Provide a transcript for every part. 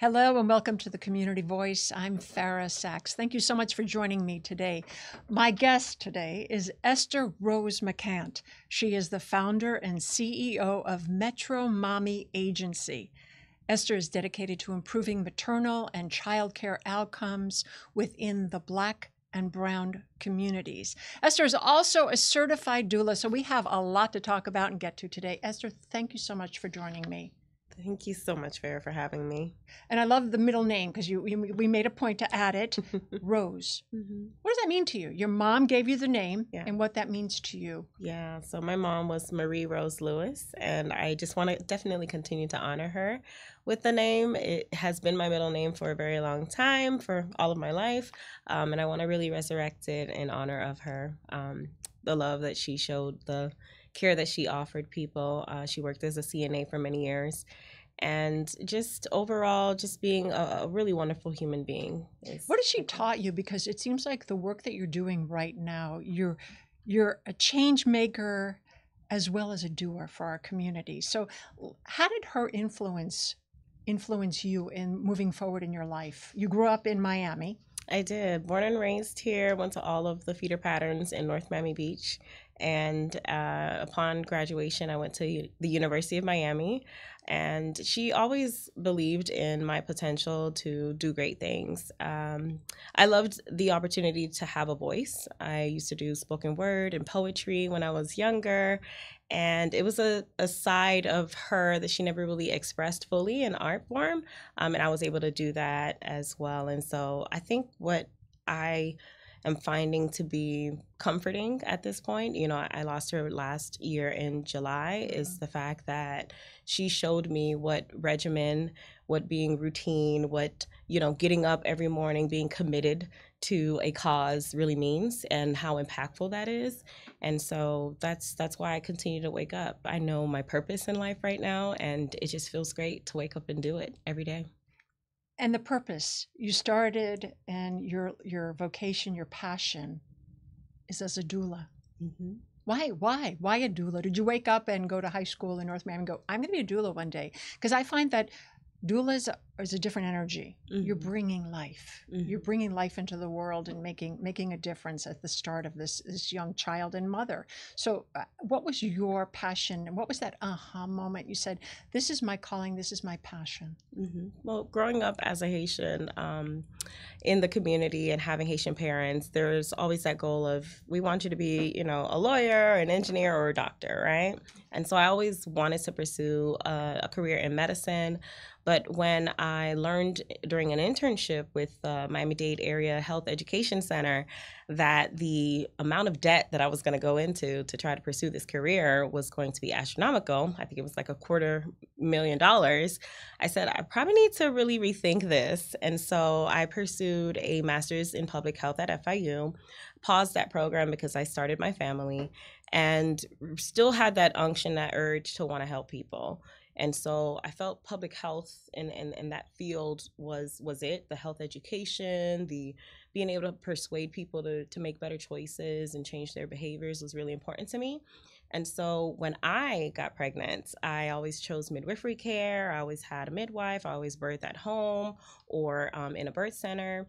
Hello and welcome to the Community Voice. I'm Farah Sachs. Thank you so much for joining me today. My guest today is Esther Rose McCant. She is the founder and CEO of Metro Mommy Agency. Esther is dedicated to improving maternal and childcare outcomes within the Black and Brown communities. Esther is also a certified doula, so we have a lot to talk about and get to today. Esther, thank you so much for joining me. Thank you so much, Farah, for having me. And I love the middle name because we made a point to add it, Rose. Mm-hmm. What does that mean to you? Your mom gave you the name Yeah. and what that means to you. Yeah, so my mom was Marie Rose Lewis, and I just want to definitely continue to honor her with the name. It has been my middle name for a very long time, for all of my life, and I want to really resurrect it in honor of her, the love that she showed, the care that she offered people. She worked as a CNA for many years. And just overall, just being a really wonderful human being. What has she taught you? Because it seems like the work that you're doing right now, you're a change maker as well as a doer for our community. So how did her influence you in moving forward in your life? You grew up in Miami. I did. Born and raised here, went to all of the feeder patterns in North Miami Beach. And upon graduation, I went to the University of Miami. And she always believed in my potential to do great things. I loved the opportunity to have a voice. I used to do spoken word and poetry when I was younger. And it was a side of her that she never really expressed fully in art form. And I was able to do that as well. And so I think what I am finding to be comforting at this point, you know, I lost her last year in July, is the fact that she showed me what regimen, what being routine, what, you know, getting up every morning, being committed to a cause really means and how impactful that is. And so that's why I continue to wake up. I know my purpose in life right now, and it just feels great to wake up and do it every day. And the purpose you started, and your vocation, your passion is as a doula. Mm-hmm. Why a doula? Did you wake up and go to high school in North Miami and go, I'm going to be a doula one day? Because I find that doulas is a different energy. Mm-hmm. You're bringing life. Mm-hmm. You're bringing life into the world and making a difference at the start of this young child and mother. So what was your passion? And what was that aha moment? You said, this is my calling, this is my passion. Mm-hmm. Well, growing up as a Haitian in the community and having Haitian parents, there's always that goal of, we want you to be, you know, a lawyer, an engineer, or a doctor, right? And so I always wanted to pursue a career in medicine. But when I learned during an internship with Miami-Dade Area Health Education Center that the amount of debt that I was going to go into to try to pursue this career was going to be astronomical, I think it was like $250,000, I said, I probably need to really rethink this. And so I pursued a master's in public health at FIU, paused that program because I started my family, and still had that unction, that urge to want to help people. And so I felt public health in that field was it, the health education, the being able to persuade people to make better choices and change their behaviors was really important to me. And so when I got pregnant, I always chose midwifery care. I always had a midwife. I always birthed at home or in a birth center.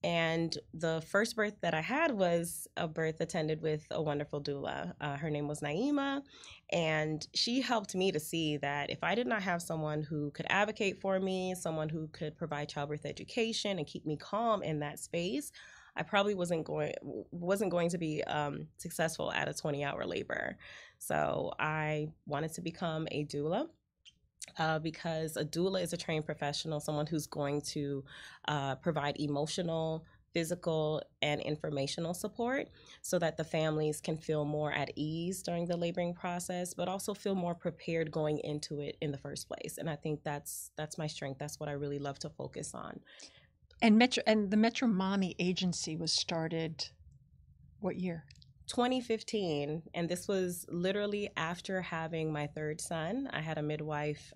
And the first birth that I had was a birth attended with a wonderful doula. Her name was Naima, and she helped me to see that if I did not have someone who could advocate for me, someone who could provide childbirth education and keep me calm in that space, I probably wasn't going to be successful at a 20-hour labor. So I wanted to become a doula. Because a doula is a trained professional, someone who's going to provide emotional, physical, and informational support so that the families can feel more at ease during the laboring process, but also feel more prepared going into it in the first place. And I think that's my strength. That's what I really love to focus on. And the Metro Mommy Agency was started what year? 2015, and this was literally after having my third son. I had a midwife.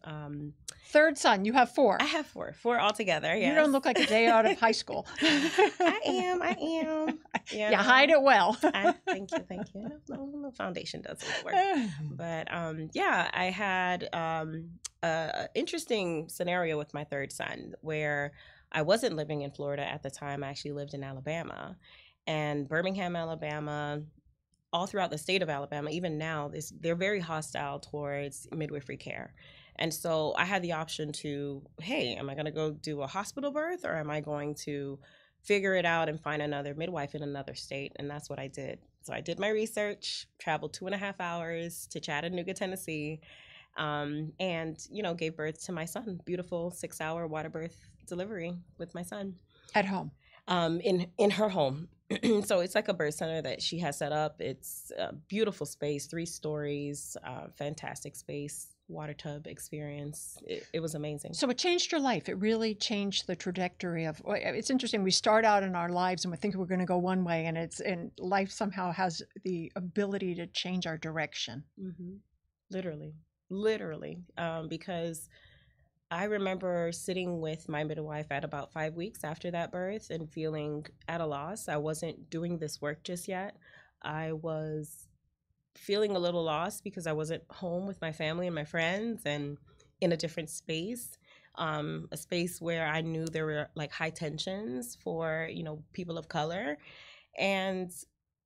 Third son, you have four. I have four altogether. Yes. You don't look like a day out of high school. I am. You hide it well. Thank you. No foundation doesn't work. But I had a interesting scenario with my third son where I wasn't living in Florida at the time. I actually lived in Alabama, and Birmingham, Alabama, all throughout the state of Alabama, even now, they're very hostile towards midwifery care. And so I had the option to, hey, am I going to go do a hospital birth, or am I going to figure it out and find another midwife in another state? And that's what I did. So I did my research, traveled 2.5 hours to Chattanooga, Tennessee, and, gave birth to my son. Beautiful 6-hour water birth delivery with my son. At home? In her home. So it's like a birth center that she has set up. It's a beautiful space, 3 stories, fantastic space, water tub experience. It was amazing. So it changed your life. It really changed the trajectory of. It's interesting. We start out in our lives and we think we're going to go one way, and life somehow has the ability to change our direction. Mm-hmm. Literally, because I remember sitting with my midwife at about 5 weeks after that birth and feeling at a loss. I wasn't doing this work just yet. I was feeling a little lost because I wasn't home with my family and my friends and in a different space, a space where I knew there were like high tensions for, people of color. And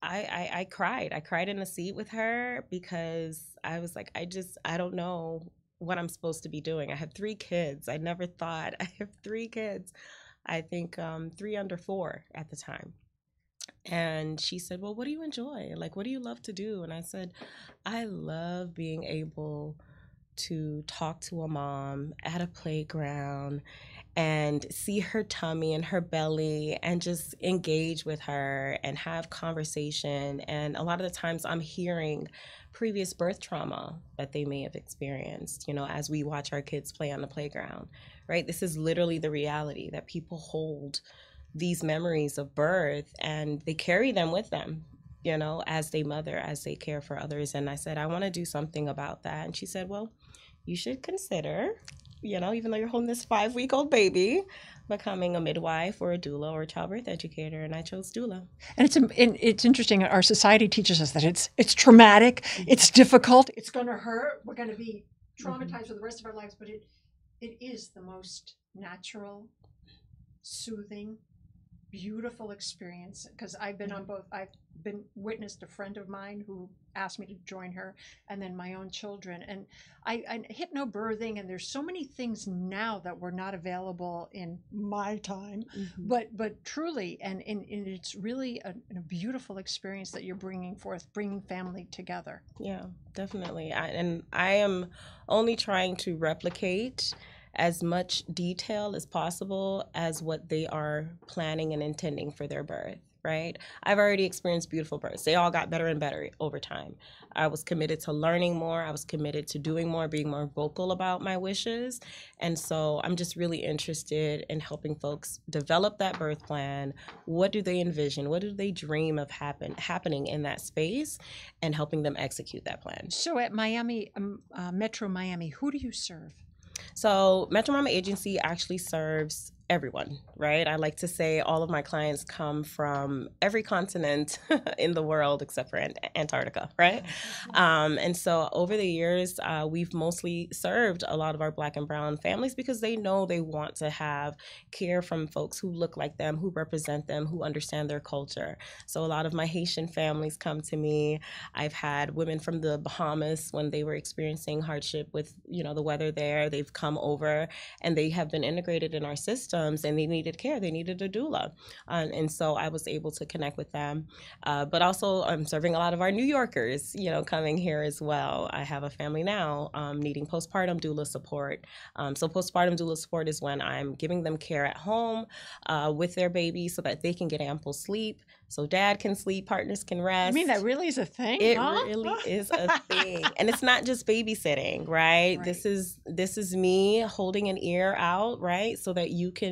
I cried. I cried in a seat with her because I was like, I don't know what I'm supposed to be doing. I have 3 kids. I never thought I have 3 kids. I think 3 under 4 at the time. And she said, well, what do you enjoy? Like, what do you love to do? And I said, I love being able to talk to a mom at a playground and see her tummy and her belly and just engage with her and have conversation. And a lot of the times I'm hearing previous birth trauma that they may have experienced, as we watch our kids play on the playground, right? This is literally the reality that people hold these memories of birth and they carry them with them, as they mother, as they care for others. And I said, I want to do something about that. And she said, well, you should consider, even though you're holding this 5-week-old baby, becoming a midwife or a doula or a childbirth educator. And I chose doula. And it's interesting. Our society teaches us that it's traumatic, it's difficult, it's going to hurt. We're going to be traumatized for the rest of our lives. But it is the most natural, soothing, beautiful experience, because I've been on both. I've been witnessed a friend of mine who asked me to join her, and then my own children, and I hypnobirthing, and there's so many things now that were not available in my time, but truly, and it's really a beautiful experience that you're bringing family together. Yeah, definitely. I am only trying to replicate as much detail as possible as what they are planning and intending for their birth, right? I've already experienced beautiful births. They all got better and better over time. I was committed to learning more. I was committed to doing more, being more vocal about my wishes. And so I'm just really interested in helping folks develop that birth plan. What do they envision? What do they dream of happening in that space, and helping them execute that plan. So at Miami, Metro Miami, who do you serve? So Metro Mama Agency actually serves everyone, right? I like to say all of my clients come from every continent in the world except for Antarctica, right? And so over the years, we've mostly served a lot of our Black and Brown families because they know they want to have care from folks who look like them, who represent them, who understand their culture. So a lot of my Haitian families come to me. I've had women from the Bahamas when they were experiencing hardship with, the weather there. They've come over and they have been integrated in our system. And they needed care. They needed a doula. And so I was able to connect with them. But also I'm serving a lot of our New Yorkers, coming here as well. I have a family now needing postpartum doula support. So postpartum doula support is when I'm giving them care at home with their baby so that they can get ample sleep. So dad can sleep, partners can rest. I mean, that really is a thing. It really is a thing. And it's not just babysitting, right? This is me holding an ear out, right? So that you can,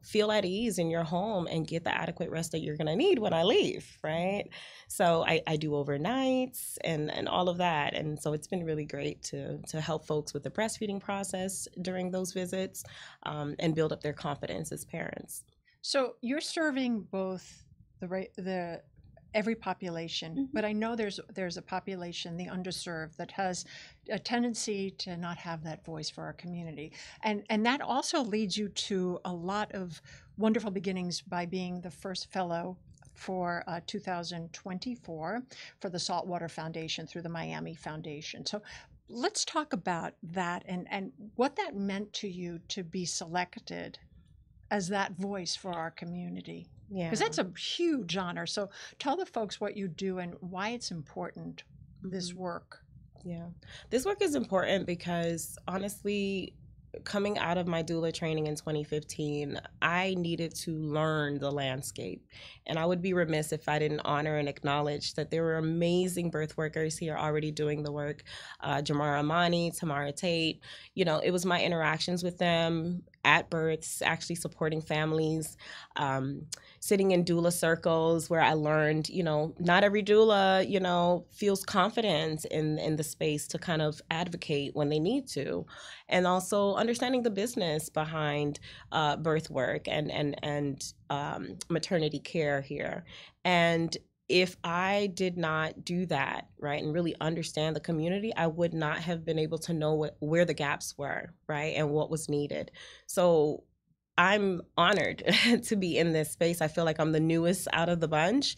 feel at ease in your home and get the adequate rest that you're going to need when I leave, right? So I do overnights and all of that. And so it's been really great to help folks with the breastfeeding process during those visits and build up their confidence as parents. So you're serving both the every population, but I know there's a population, the underserved, that has a tendency to not have that voice for our community, and that also leads you to a lot of wonderful beginnings by being the first fellow for 2024 for the Saltwater Foundation through the Miami Foundation. So let's talk about that and what that meant to you to be selected as that voice for our community. Yeah. Because that's a huge honor. So tell the folks what you do and why it's important, this work. Yeah. This work is important because honestly, coming out of my doula training in 2015, I needed to learn the landscape. And I would be remiss if I didn't honor and acknowledge that there were amazing birth workers here already doing the work. Jamara Amani, Tamara Tate, it was my interactions with them at births, actually supporting families, sitting in doula circles where I learned, not every doula, feels confident in the space to kind of advocate when they need to. And also understanding the business behind birth work and maternity care here. And if I did not do that, right, and really understand the community, I would not have been able to know where the gaps were, right, and what was needed. So I'm honored to be in this space. I feel like I'm the newest out of the bunch,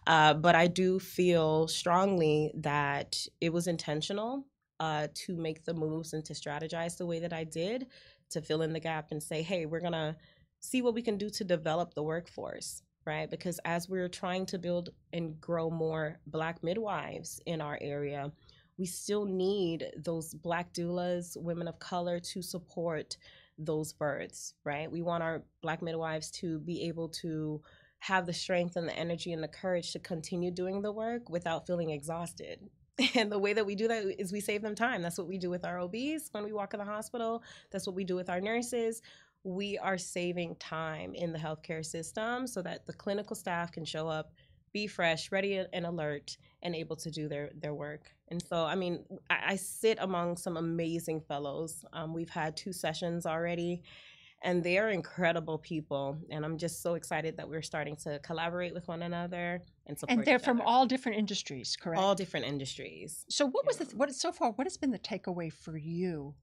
but I do feel strongly that it was intentional to make the moves and to strategize the way that I did, to fill in the gap and say, hey, we're going to see what we can do to develop the workforce. Right? Because as we're trying to build and grow more Black midwives in our area, we still need those Black doulas, women of color, to support those births, right? We want our Black midwives to be able to have the strength and the energy and the courage to continue doing the work without feeling exhausted. And the way that we do that is we save them time. That's what we do with our OBs when we walk in the hospital. That's what we do with our nurses. We are saving time in the healthcare system so that the clinical staff can show up, be fresh, ready and alert, and able to do their work. And so, I sit among some amazing fellows. We've had 2 sessions already, and they are incredible people. And I'm just so excited that we're starting to collaborate with one another and support. And they're from all different industries, correct? All different industries. So what has been the takeaway for you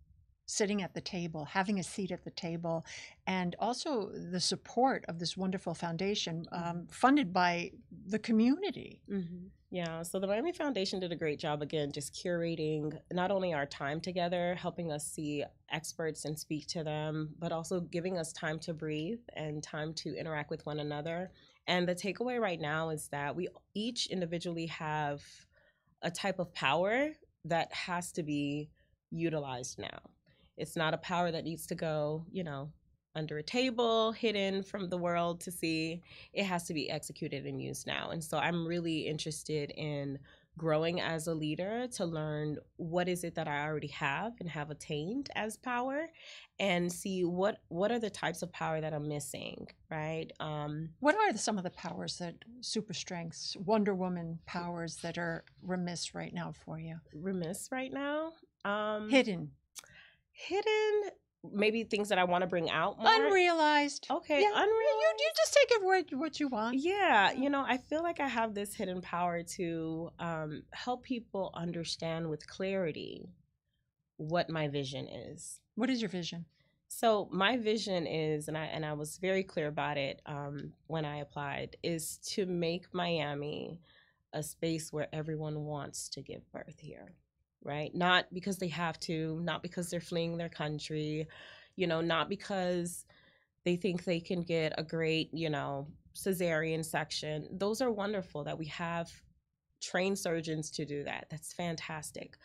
sitting at the table, having a seat at the table, and also the support of this wonderful foundation funded by the community? Mm-hmm. Yeah, so the Miami Foundation did a great job, again, just curating not only our time together, helping us see experts and speak to them, but also giving us time to breathe and time to interact with one another. And the takeaway right now is that we each individually have a type of power that has to be utilized now. It's not a power that needs to go, under a table, hidden from the world to see. It has to be executed and used now. And so I'm really interested in growing as a leader to learn what is it that I already have and have attained as power, and see what are the types of power that I'm missing, right? What are some of the powers, that super strengths, Wonder Woman powers, that are remiss right now for you? Remiss right now? Hidden, maybe things that I want to bring out more. unrealized. Okay, yeah. unrealized. You just take it what you want. Yeah, I feel like I have this hidden power to help people understand with clarity what my vision is. What is your vision? So my vision is, and I was very clear about it when I applied, is to make Miami a space where everyone wants to give birth here. Right? Not because they have to, not because they're fleeing their country, not because they think they can get a great, cesarean section. Those are wonderful that we have trained surgeons to do that. That's fantastic.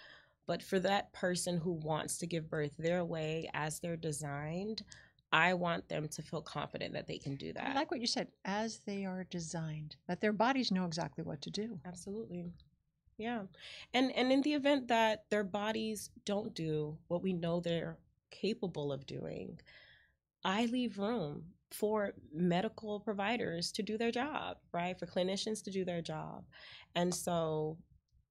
But for that person who wants to give birth their way as they're designed, I want them to feel confident that they can do that. I like what you said, as they are designed, that their bodies know exactly what to do. Absolutely. Yeah. And in the event that their bodies don't do what we know they're capable of doing, I leave room for medical providers to do their job, right? For clinicians to do their job. And so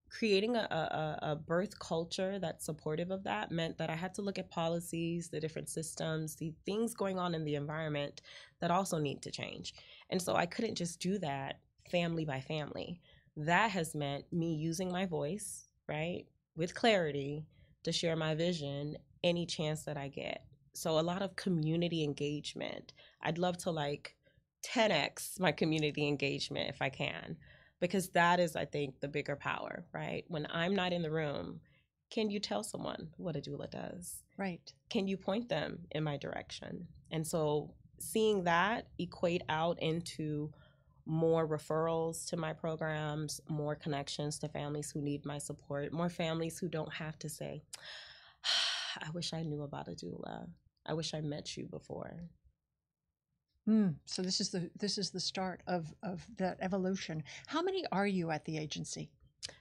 creating a birth culture that's supportive of that meant that I had to look at policies, the different systems, the things going on in the environment that also need to change. And so I couldn't just do that family by family. That has meant me using my voice, right, with clarity to share my vision any chance that I get. So a lot of community engagement. I'd love to like 10x my community engagement if I can, because that is, I think, the bigger power, right? When I'm not in the room, can you tell someone what a doula does? Right. Can you point them in my direction? And so seeing that equate out into more referrals to my programs, more connections to families who need my support, more families who don't have to say, I wish I knew about a doula. I wish I met you before. So this is the start of that evolution. How many are you at the agency?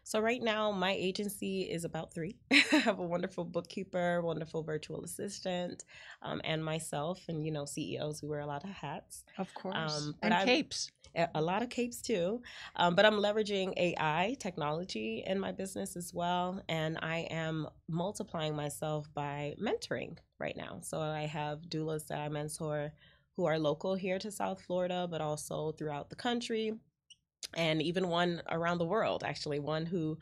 So right now, my agency is about 3. I have a wonderful bookkeeper, wonderful virtual assistant, and myself. And CEOs, we wear a lot of hats. Of course, but and capes. A lot of capes too. But I'm leveraging AI technology in my business as well, and I am multiplying myself by mentoring right now. So I have doulas that I mentor who are local here to South Florida, but also throughout the country. And even one around the world, actually, one who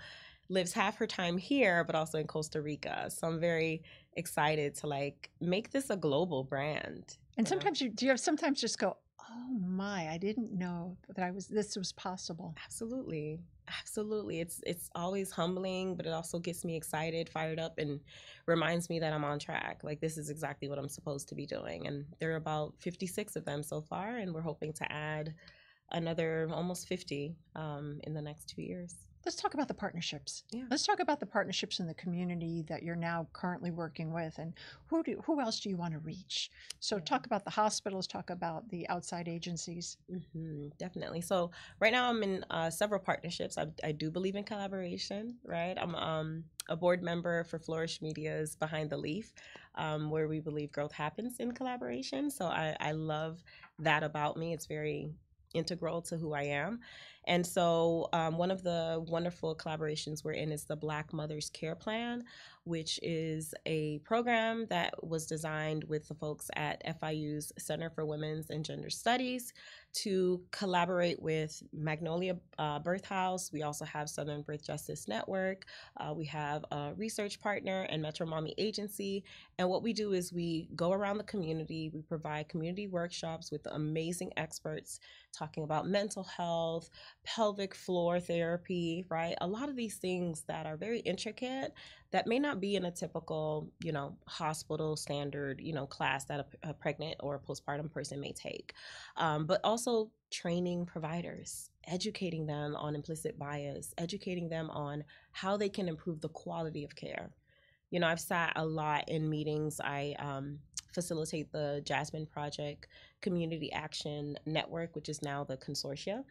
lives half her time here, but also in Costa Rica. So I'm very excited to like make this a global brand. And sometimes do you have sometimes just go, oh my, I didn't know that this was possible. Absolutely. Absolutely. It's always humbling, but it also gets me excited, fired up, and reminds me that I'm on track. Like this is exactly what I'm supposed to be doing. And there are about 56 of them so far, and we're hoping to add another almost 50 in the next 2 years. Let's talk about the partnerships. Yeah. Let's talk about the partnerships in the community that you're now currently working with, and who else do you want to reach? So talk about the hospitals, talk about the outside agencies. Definitely. So right now I'm in several partnerships. I do believe in collaboration, right? I'm a board member for Flourish Media's Behind the Leaf, where we believe growth happens in collaboration. So I love that about me. It's very integral to who I am. And so one of the wonderful collaborations we're in is the Black Mothers Care Plan, which is a program that was designed with the folks at FIU's Center for Women's and Gender Studies to collaborate with Magnolia Birth House. We also have Southern Birth Justice Network. We have a research partner and Metro Mommy Agency. And what we do is we go around the community. We provide community workshops with amazing experts talking about mental health, pelvic floor therapy, right? A lot of these things that are very intricate that may not be in a typical, hospital standard, class that a pregnant or a postpartum person may take. But also training providers, educating them on implicit bias, educating them on how they can improve the quality of care. I've sat a lot in meetings. I facilitate the Jasmine Project Community Action Network, which is now the consortia.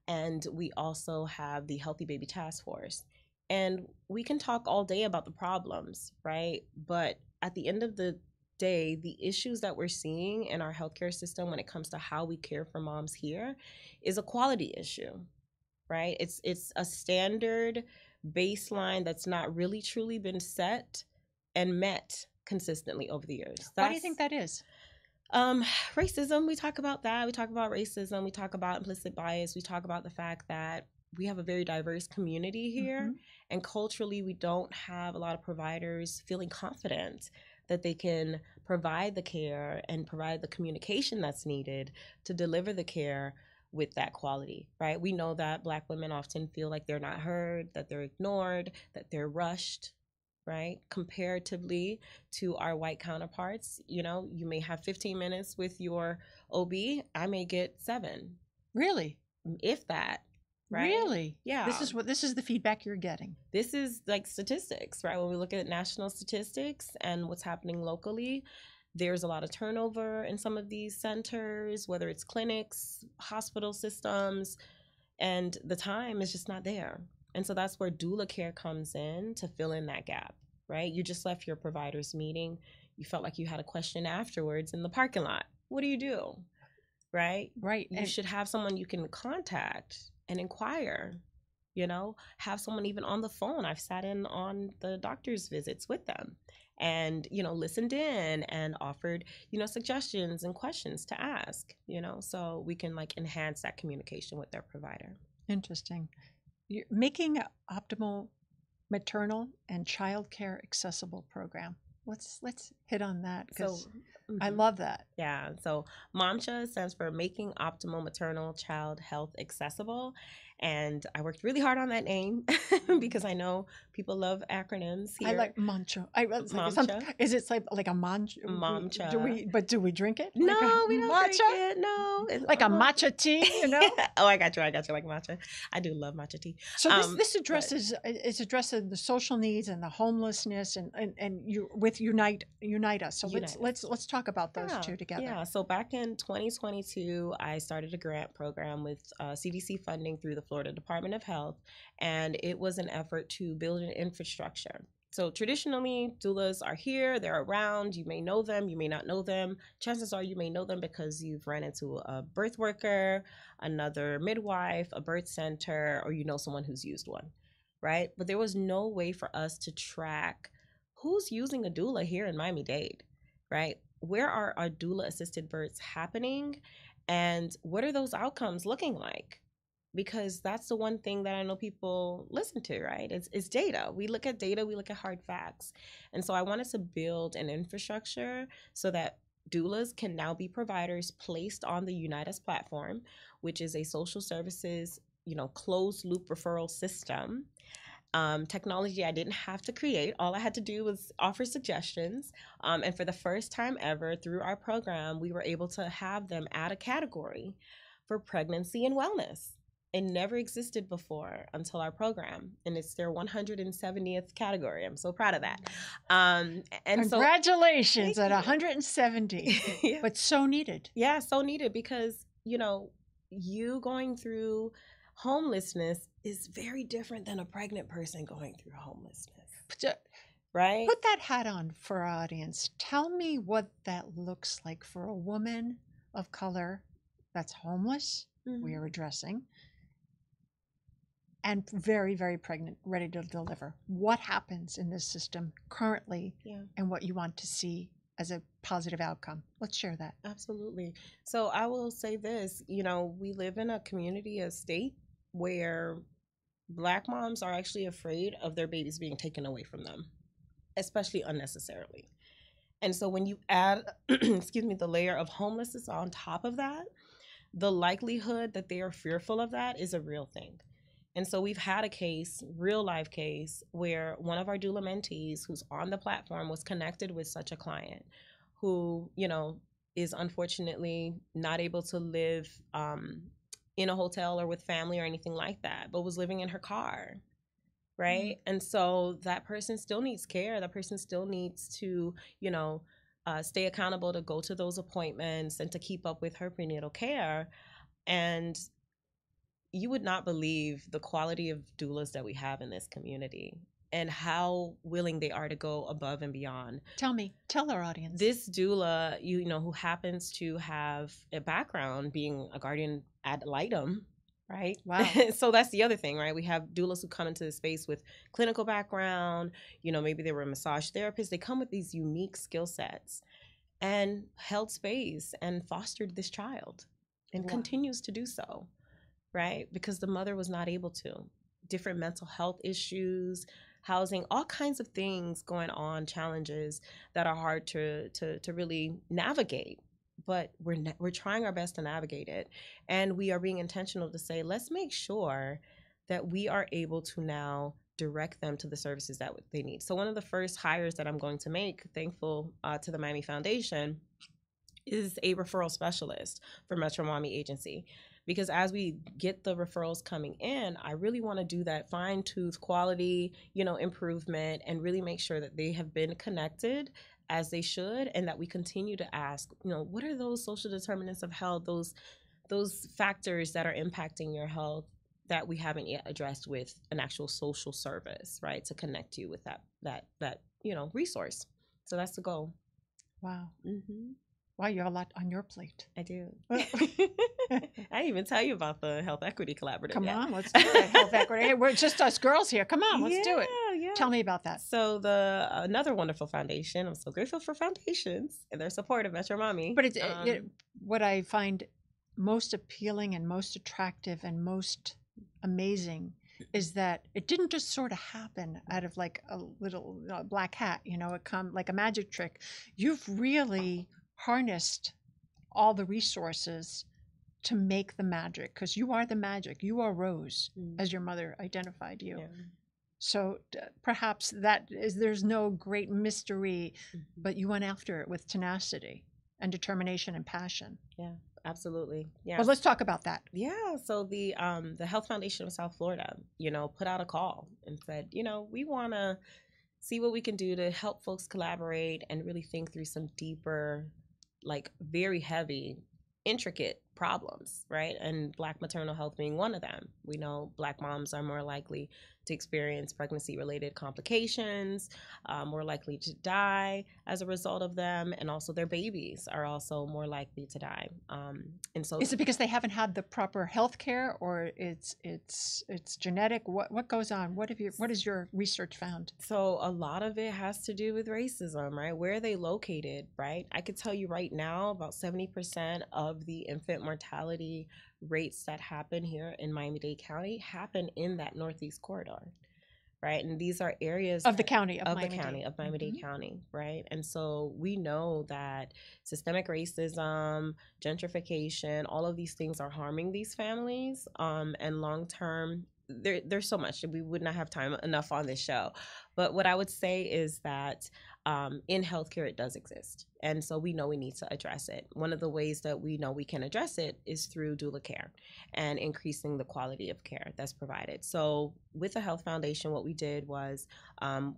And we also have the Healthy Baby Task Force. And we can talk all day about the problems, right? But at the end of the day, the issues that we're seeing in our healthcare system when it comes to how we care for moms here is a quality issue, right? It's a standard baseline that's not really truly been set and met consistently over the years. Why do you think that is? Racism, we talk about that. We talk about racism. We talk about implicit bias. We talk about the fact that we have a very diverse community here. And culturally, we don't have a lot of providers feeling confident that they can provide the care and provide the communication that's needed to deliver the care with that quality, right? We know that Black women often feel like they're not heard, that they're ignored, that they're rushed, right? Comparatively to our white counterparts, you may have 15 minutes with your OB. I may get 7. Really? If that. Right? Really? Yeah. This is the feedback you're getting. This is like statistics, right? When we look at national statistics and what's happening locally, there's a lot of turnover in some of these centers, whether it's clinics, hospital systems, and the time is just not there. And so that's where doula care comes in to fill in that gap, right? You just left your provider's meeting. You felt like you had a question afterwards in the parking lot. What do you do? Right? Right. You should have someone you can contact and inquire. have someone even on the phone. I've sat in on the doctor's visits with them and, listened in and offered, suggestions and questions to ask, so we can like enhance that communication with their provider. Interesting. You're making an optimal maternal and child care accessible program. Let's hit on that because I love that. Yeah. So MOMCHA stands for Making Optimal Maternal Child Health Accessible. And I worked really hard on that name because I know people love acronyms here. I like MOMCHA. MOMCHA. Is it like a MOMCHA. Do we drink it? No, like we don't matcha? drink it. No. It's like a matcha tea, Oh, I got you. Like matcha. I do love matcha tea. So this addresses the social needs and the homelessness and you with Unite Us. So let's talk about those two together. Yeah. So back in 2022, I started a grant program with CDC funding through the Florida Department of Health, and it was an effort to build an infrastructure. So traditionally, doulas are here, they're around, you may know them, you may not know them. Chances are you may know them because you've ran into a birth worker, another midwife, a birth center, or someone who's used one, right? But there was no way for us to track who's using a doula here in Miami-Dade, right? Where are our doula-assisted births happening, and what are those outcomes looking like? Because that's the one thing that I know people listen to, right? It's data. We look at data, we look at hard facts. And so I wanted to build an infrastructure so that doulas can now be providers placed on the Unite Us platform, which is a social services, closed loop referral system. Technology I didn't have to create. All I had to do was offer suggestions. And for the first time ever through our program, we were able to have them add a category for pregnancy and wellness. It never existed before until our program, and it's their 170th category. I'm so proud of that. And congratulations at 170, yeah. But so needed. Yeah, so needed because, you going through homelessness is very different than a pregnant person going through homelessness, right? Put that hat on for our audience. Tell me what that looks like for a woman of color that's homeless, we are addressing, and very, very pregnant, ready to deliver. What happens in this system currently and what you want to see as a positive outcome? Let's share that. Absolutely. So I will say this, we live in a community, a state where Black moms are actually afraid of their babies being taken away from them, especially unnecessarily. And so when you add, the layer of homelessness on top of that, the likelihood that they are fearful of that is a real thing. And so we've had a case, real life case, where one of our doula mentees who's on the platform was connected with such a client who, is unfortunately not able to live in a hotel or with family or anything like that, but was living in her car, right? And so that person still needs care. That person still needs to, stay accountable to go to those appointments and to keep up with her prenatal care. And you would not believe the quality of doulas that we have in this community and how willing they are to go above and beyond. Tell our audience. This doula, who happens to have a background being a guardian ad litem, right? Wow. So that's the other thing, right? We have doulas who come into the space with clinical background, maybe they were a massage therapist. They come with these unique skill sets and held space and fostered this child and continues to do so. Right? Because the mother was not able to. Different mental health issues, housing, all kinds of things going on, challenges that are hard to really navigate. But we're trying our best to navigate it. And we are being intentional to say, let's make sure that we are able to now direct them to the services that they need. So one of the first hires that I'm going to make, thankful to the Miami Foundation, is a referral specialist for Metro Mommy Agency. Because as we get the referrals coming in, I really want to do that fine-tooth quality, improvement, and really make sure that they have been connected as they should, and that we continue to ask, what are those social determinants of health, those factors that are impacting your health that we haven't yet addressed with an actual social service, right, to connect you with that resource. So that's the goal. Wow. Wow, you have a lot on your plate. I do. I didn't even tell you about the Health Equity Collaborative. Come on, let's do it. Health equity. Hey, we're just us girls here. Come on, let's do it. Yeah. Tell me about that. So another wonderful foundation. I'm so grateful for foundations and their support of Metro Mommy. But what I find most appealing and most attractive and most amazing is that it didn't just sort of happen out of like a little black hat, it come like a magic trick. You've really harnessed all the resources to make the magic, because you are the magic. You are Rose, as your mother identified you. Yeah. So perhaps there's no great mystery, but you went after it with tenacity and determination and passion. Yeah. Absolutely. Yeah. Well, let's talk about that. Yeah. So the Health Foundation of South Florida, put out a call and said, we want to see what we can do to help folks collaborate and really think through some deeper, like very heavy, intricate problems, right? And Black maternal health being one of them. We know Black moms are more likely to experience pregnancy-related complications, more likely to die as a result of them, and also their babies are also more likely to die. And so, is it because they haven't had the proper health care, or it's genetic? What goes on? What has your research found? So a lot of it has to do with racism, right? Where are they located, right? I could tell you right now, about 70% of the infant mortality rates that happen here in Miami-Dade County happen in that Northeast corridor, right? And these are areas of the county of Miami-Dade County, right? And so we know that systemic racism, gentrification, all of these things are harming these families, and long-term. There's so much that we would not have time enough on this show. But what I would say is that in healthcare, it does exist. And so we know we need to address it. One of the ways that we know we can address it is through doula care and increasing the quality of care that's provided. So with the Health Foundation, what we did was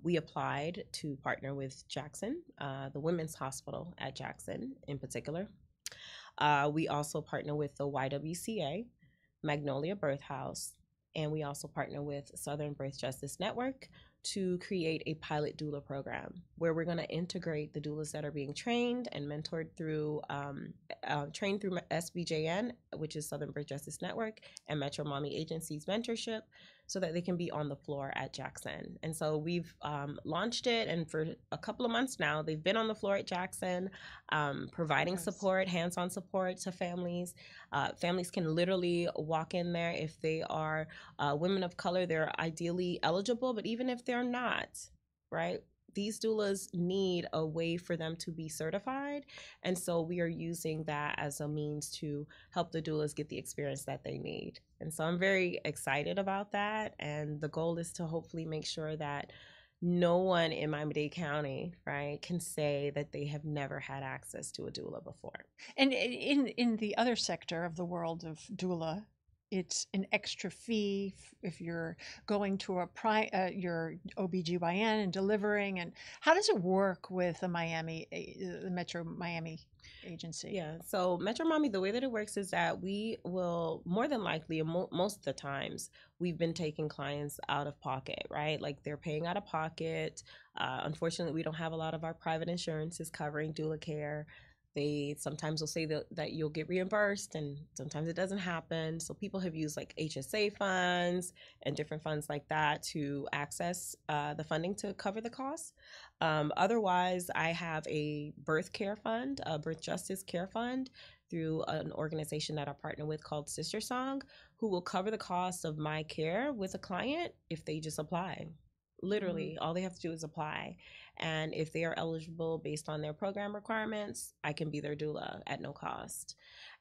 we applied to partner with Jackson, the Women's Hospital at Jackson in particular. We also partner with the YWCA, Magnolia Birth House, and we also partner with Southern Birth Justice Network to create a pilot doula program where we're going to integrate the doulas that are being trained and mentored through SBJN, which is Southern Birth Justice Network, and Metro Mommy Agency's mentorship, so that they can be on the floor at Jackson. And so we've launched it, and for a couple of months now, they've been on the floor at Jackson, providing support, hands-on support to families. Families can literally walk in there if they are women of color. They're ideally eligible, but even if they're not, right? These doulas need a way for them to be certified. And so we are using that as a means to help the doulas get the experience that they need. And so I'm very excited about that. And the goal is to hopefully make sure that no one in Miami-Dade County, right, can say that they have never had access to a doula before. And in the other sector of the world of doula, it's an extra fee if you're going to your OBGYN and delivering. And how does it work with the Metro Miami agency? Yeah, so Metro Mommy, the way that it works is that we will more than likely, most of the times, we've been taking clients out of pocket, right? Like they're paying out of pocket. Unfortunately, we don't have a lot of our private insurances covering doula care. They sometimes will say that you'll get reimbursed, and sometimes it doesn't happen. So people have used like HSA funds and different funds like that to access the funding to cover the costs. Otherwise, I have a birth care fund, a birth justice care fund through an organization that I partner with called Sister Song, who will cover the cost of my care with a client if they just apply. Literally, all they have to do is apply. And if they are eligible based on their program requirements, I can be their doula at no cost.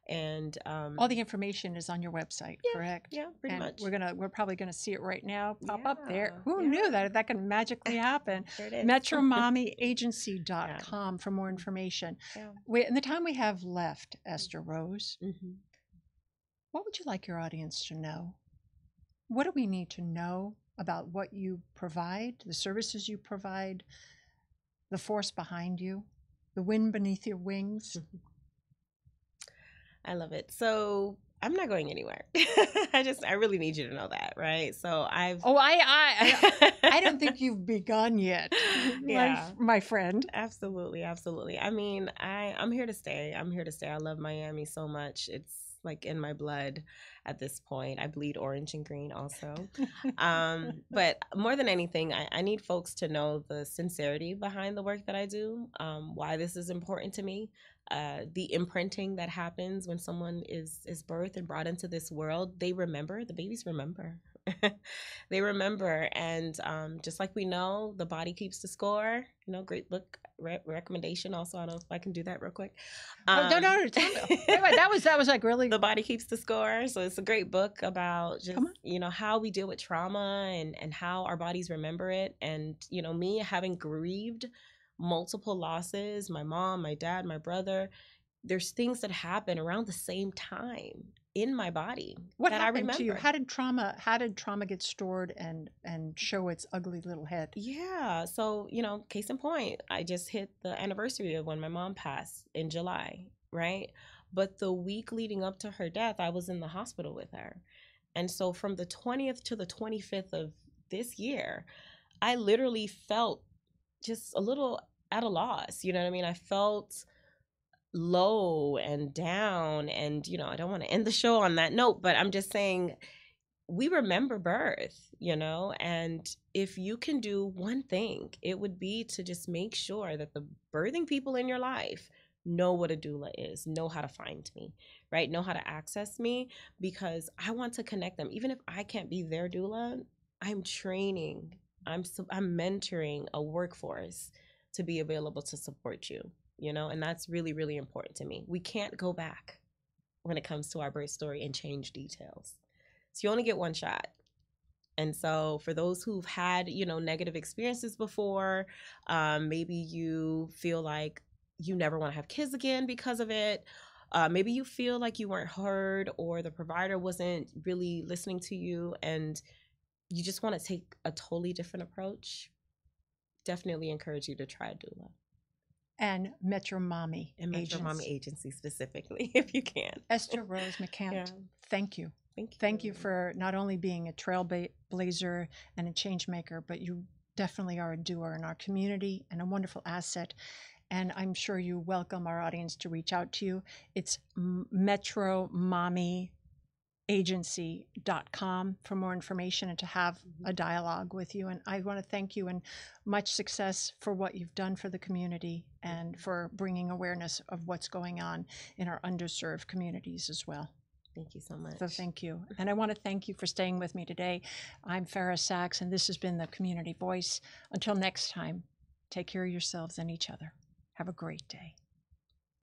And all the information is on your website, correct? Yeah, pretty much. We're probably gonna see it right now pop up there. Who knew that can magically happen? There it is. MetroMommyAgency.com for more information. In the time we have left, Esther Rose, what would you like your audience to know? What do we need to know about what you provide, the services you provide, the force behind you, the wind beneath your wings? I love it. So I'm not going anywhere. I really need you to know that, right? So I don't think you've begun yet, Yeah. my friend. Absolutely, absolutely. I mean, I'm here to stay. I'm here to stay. I love Miami so much. It's like in my blood at this point. I bleed orange and green also. But more than anything, I need folks to know the sincerity behind the work that I do, why this is important to me. The imprinting that happens when someone is birthed and brought into this world, they remember. The babies remember. They remember, and just like we know, the body keeps the score. Great book recommendation. Also, I don't know if I can do that real quick. No. Wait, that was like really. The Body Keeps the Score. So it's a great book about just how we deal with trauma and how our bodies remember it. And me having grieved multiple losses, my mom, my dad, my brother, there's things that happen around the same time in my body what that happened I remember. to you? How did trauma get stored and show its ugly little head? Yeah. So, case in point, I just hit the anniversary of when my mom passed in July, right? But the week leading up to her death, I was in the hospital with her. And so from the 20th to the 25th of this year, I literally felt just a little at a loss. You know what I mean? I felt low and down, and I don't want to end the show on that note, but I'm just saying we remember birth, and if you can do one thing, it would be to just make sure that the birthing people in your life know what a doula is, know how to find me, right? Know how to access me, because I want to connect them. Even if I can't be their doula, I'm training, I'm mentoring a workforce to be available to support you. And that's really, really important to me. We can't go back when it comes to our birth story and change details. So you only get one shot. And so for those who've had, negative experiences before, maybe you feel like you never want to have kids again because of it. Maybe you feel like you weren't heard, or the provider wasn't really listening to you, and you just want to take a totally different approach. Definitely encourage you to try a doula. And Metro Mommy And Metro Mommy Agency specifically, if you can. Esther Rose McCant, thank you. Thank you for not only being a trailblazer and a change maker, but you definitely are a doer in our community and a wonderful asset. And I'm sure you welcome our audience to reach out to you. It's metromommyagency.com for more information and to have a dialogue with you. And I want to thank you, and much success for what you've done for the community and for bringing awareness of what's going on in our underserved communities as well. Thank you so much. So thank you. And I want to thank you for staying with me today. I'm Farah Sachs, and this has been the Community Voice. Until next time, take care of yourselves and each other. Have a great day.